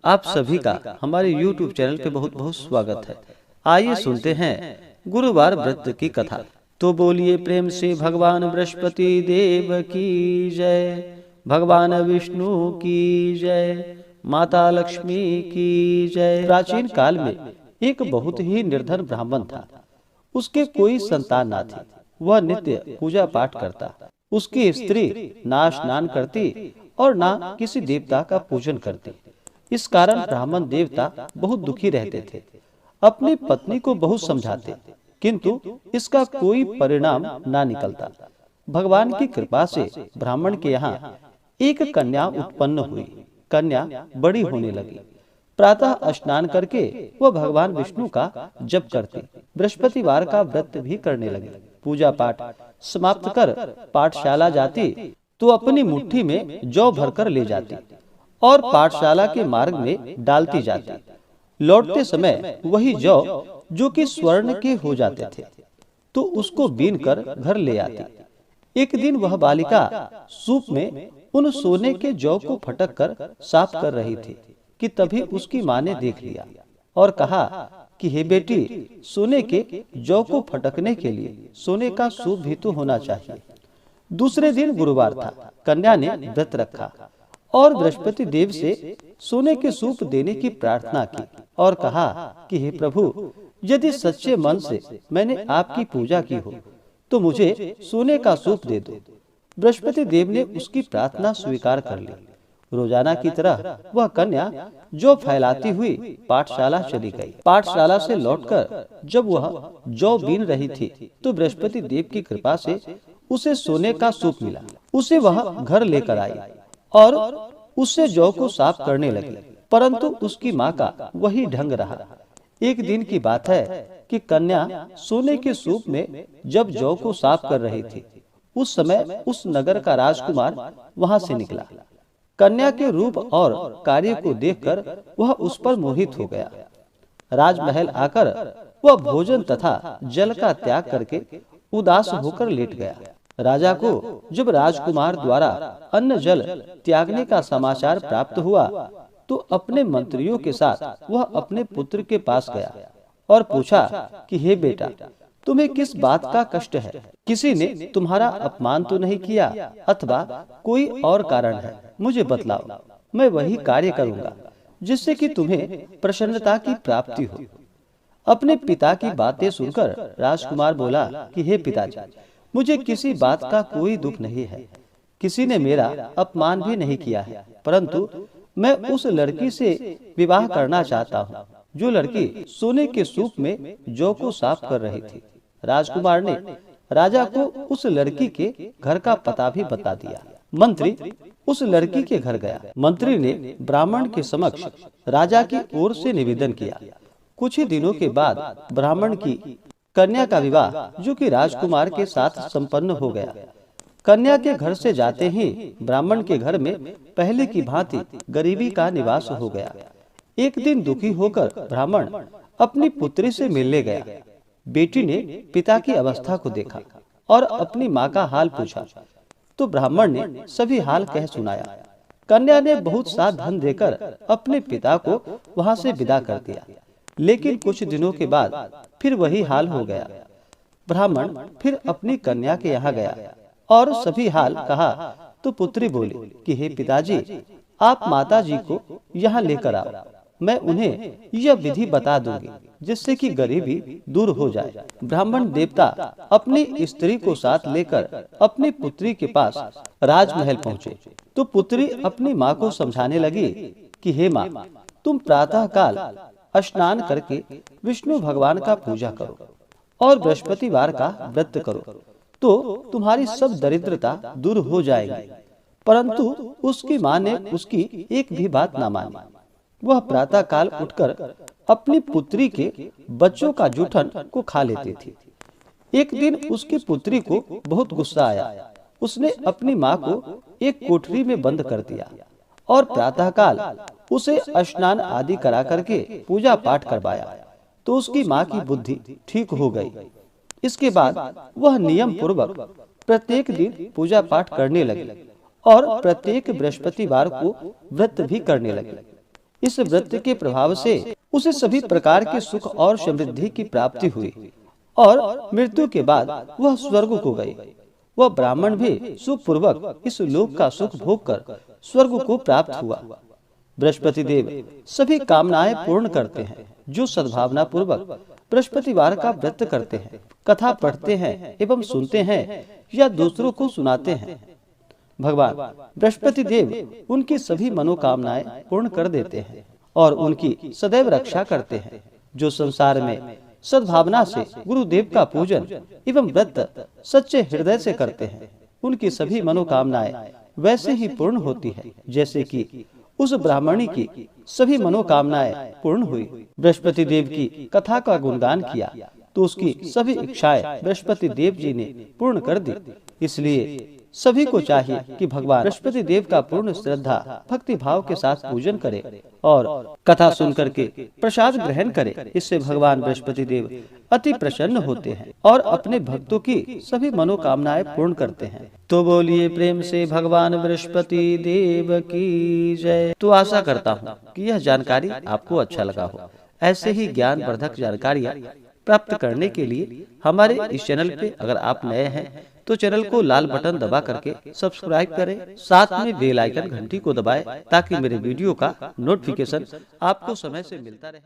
आप सभी का हमारे YouTube चैनल पे बहुत बहुत स्वागत है। आइए सुनते हैं गुरुवार व्रत की कथा। तो बोलिए प्रेम से भगवान बृहस्पति देव की जय, भगवान विष्णु की जय, माता लक्ष्मी की जय। प्राचीन काल में एक बहुत ही निर्धन ब्राह्मण था। उसके कोई संतान न थी। वह नित्य पूजा पाठ करता। उसकी स्त्री ना स्नान करती और ना किसी देवता का पूजन करती। इस कारण ब्राह्मण देवता बहुत दुखी रहते थे। अपनी पत्नी को बहुत समझाते, किंतु इसका कोई परिणाम ना निकलता। भगवान की कृपा से ब्राह्मण के यहाँ एक कन्या उत्पन्न हुई। कन्या बड़ी होने लगी। प्रातः स्नान करके वह भगवान विष्णु का जप करती। बृहस्पतिवार का व्रत भी करने लगी। पूजा पाठ समाप्त कर पाठशाला जाती तो अपनी मुट्ठी में जौ भरकर ले जाती और पाठशाला के मार्ग में डालती जाती। लौटते समय वही जौ जो कि स्वर्ण के हो जाते थे तो उसको बीन कर घर ले आती। एक दिन वह बालिका सूप में उन सोने के जौ को फटक कर साफ कर रही थी कि तभी उसकी माँ ने देख लिया और कहा कि हे बेटी, सोने के जौ को फटकने के लिए सोने का सूप भी तो होना चाहिए। दूसरे दिन गुरुवार था। कन्या ने व्रत रखा और बृहस्पति देव से सोने के सूप देने की प्रार्थना की और कहा कि हे प्रभु, यदि सच्चे मन से मैंने आपकी पूजा की हो तो मुझे सोने का सूप दे दो। बृहस्पति देव ने उसकी प्रार्थना स्वीकार कर ली। रोजाना की तरह वह कन्या जौ फैलाती हुई पाठशाला चली गई। पाठशाला से लौटकर जब वह जौ बीन रही थी तो बृहस्पति देव की कृपा से उसे सोने का सूप मिला। उसे वह घर लेकर आई और उससे जौ को साफ करने लगी, परंतु उसकी माँ का वही ढंग रहा। एक दिन की बात है कि कन्या सोने के सूप में जब जौ को साफ कर रही थी, उस समय उस नगर का राजकुमार वहां से निकला। कन्या के रूप और कार्य को देखकर वह उस पर मोहित हो गया। राजमहल आकर वह भोजन तथा जल का त्याग करके उदास होकर लेट गया। राजा को जब राजकुमार द्वारा अन्न जल त्यागने का समाचार प्राप्त हुआ तो अपने मंत्रियों के साथ वह अपने पुत्र के पास गया और पूछा कि हे बेटा, तुम्हें किस बात का कष्ट है? किसी ने तुम्हारा अपमान तो नहीं किया अथवा कोई और कारण है? मुझे बतलाओ, मैं वही कार्य करूंगा जिससे कि तुम्हें प्रसन्नता की प्राप्ति हो। अपने पिता की बातें सुनकर राजकुमार बोला कि हे पिताजी, मुझे किसी बात का कोई दुख नहीं है। किसी ने मेरा अपमान भी नहीं किया है, परंतु मैं उस लड़की से विवाह करना चाहता हूँ जो लड़की सोने के सूप में जौ को साफ कर रही थी। राजकुमार ने राजा को उस लड़की के घर का पता भी बता दिया। मंत्री उस लड़की के घर गया। मंत्री ने ब्राह्मण के समक्ष राजा की ओर से निवेदन किया। कुछ ही दिनों के बाद ब्राह्मण की कन्या का विवाह जो कि राजकुमार के साथ संपन्न हो गया। कन्या के घर से जाते ही ब्राह्मण के घर में पहले की भांति गरीबी का निवास हो गया। एक दिन दुखी होकर ब्राह्मण अपनी पुत्री से मिलने गया। बेटी ने पिता की अवस्था को देखा और अपनी माँ का हाल पूछा तो ब्राह्मण ने सभी हाल कह सुनाया। कन्या ने बहुत सा धन देकर अपने पिता को वहां से विदा कर दिया, लेकिन कुछ दिनों के बाद फिर वही हाल हो गया। ब्राह्मण फिर अपनी कन्या के यहाँ गया और सभी हाल कहा तो पुत्री बोली कि हे पिताजी, आप माता जी को यहाँ लेकर आओ। मैं उन्हें यह विधि बता दूंगी जिससे कि गरीबी दूर हो जाए। ब्राह्मण देवता अपनी स्त्री को साथ लेकर अपनी पुत्री के पास राजमहल पहुँचे तो पुत्री अपनी माँ को समझाने लगी कि हे माँ, तुम प्रातः काल स्नान करके विष्णु भगवान का पूजा करो और बृहस्पतिवार का व्रत करो तो तुम्हारी सब दरिद्रता दूर हो जाएगी। परंतु उसकी माँ ने उसकी एक भी बात ना मानी। वह प्रातः काल उठकर अपनी पुत्री के बच्चों का जूठन को खा लेती थी। एक दिन उसकी पुत्री को बहुत गुस्सा आया। उसने अपनी माँ को एक कोठरी में बंद कर दिया और प्रातः काल उसे स्नान आदि करा करके पूजा पाठ करवाया तो उसकी माँ की बुद्धि ठीक हो गई। इसके बाद वह नियम पूर्वक प्रत्येक दिन पूजा पाठ करने लगी और प्रत्येक बृहस्पतिवार को व्रत भी करने लगी। इस व्रत के प्रभाव से उसे सभी प्रकार के सुख और समृद्धि की प्राप्ति हुई और मृत्यु के बाद वह स्वर्ग को गई। वह ब्राह्मण भी सुखपूर्वक इस लोक का सुख भोग कर स्वर्ग को प्राप्त हुआ। बृहस्पति देव सभी कामनाएं पूर्ण करते हैं। जो सद्भावना पूर्वक बृहस्पतिवार का व्रत करते हैं, कथा पढ़ते हैं एवं सुनते हैं या दूसरों को सुनाते हैं, भगवान बृहस्पति देव उनकी सभी मनोकामनाएं पूर्ण कर देते हैं और उनकी सदैव रक्षा करते हैं। जो संसार में सद्भावना से गुरुदेव का पूजन एवं व्रत सच्चे हृदय से करते हैं, उनकी सभी मनोकामनाएं वैसे ही पूर्ण होती है जैसे कि उस ब्राह्मणी की सभी मनोकामनाएं पूर्ण हुई। बृहस्पति देव की कथा का गुणगान किया तो उसकी सभी इच्छाएं बृहस्पति देव जी ने पूर्ण कर दी। इसलिए सभी को चाहिए कि भगवान बृहस्पति देव का पूर्ण श्रद्धा भक्ति भाव के साथ पूजन करे और कथा सुन करके प्रसाद ग्रहण करे। इससे भगवान बृहस्पति देव अति प्रसन्न होते हैं और अपने भक्तों की सभी मनोकामनाएं पूर्ण करते हैं। तो बोलिए प्रेम से भगवान बृहस्पति देव की जय। तो आशा करता हूँ कि यह जानकारी आपको अच्छा लगा हो। ऐसे ही ज्ञान वर्धक जानकारियाँ प्राप्त करने के लिए हमारे इस चैनल पे अगर आप नए हैं तो चैनल को लाल बटन दबा करके सब्सक्राइब करें, साथ में बेल आइकन घंटी को दबाएं ताकि मेरे वीडियो का नोटिफिकेशन आपको समय से मिलता रहे।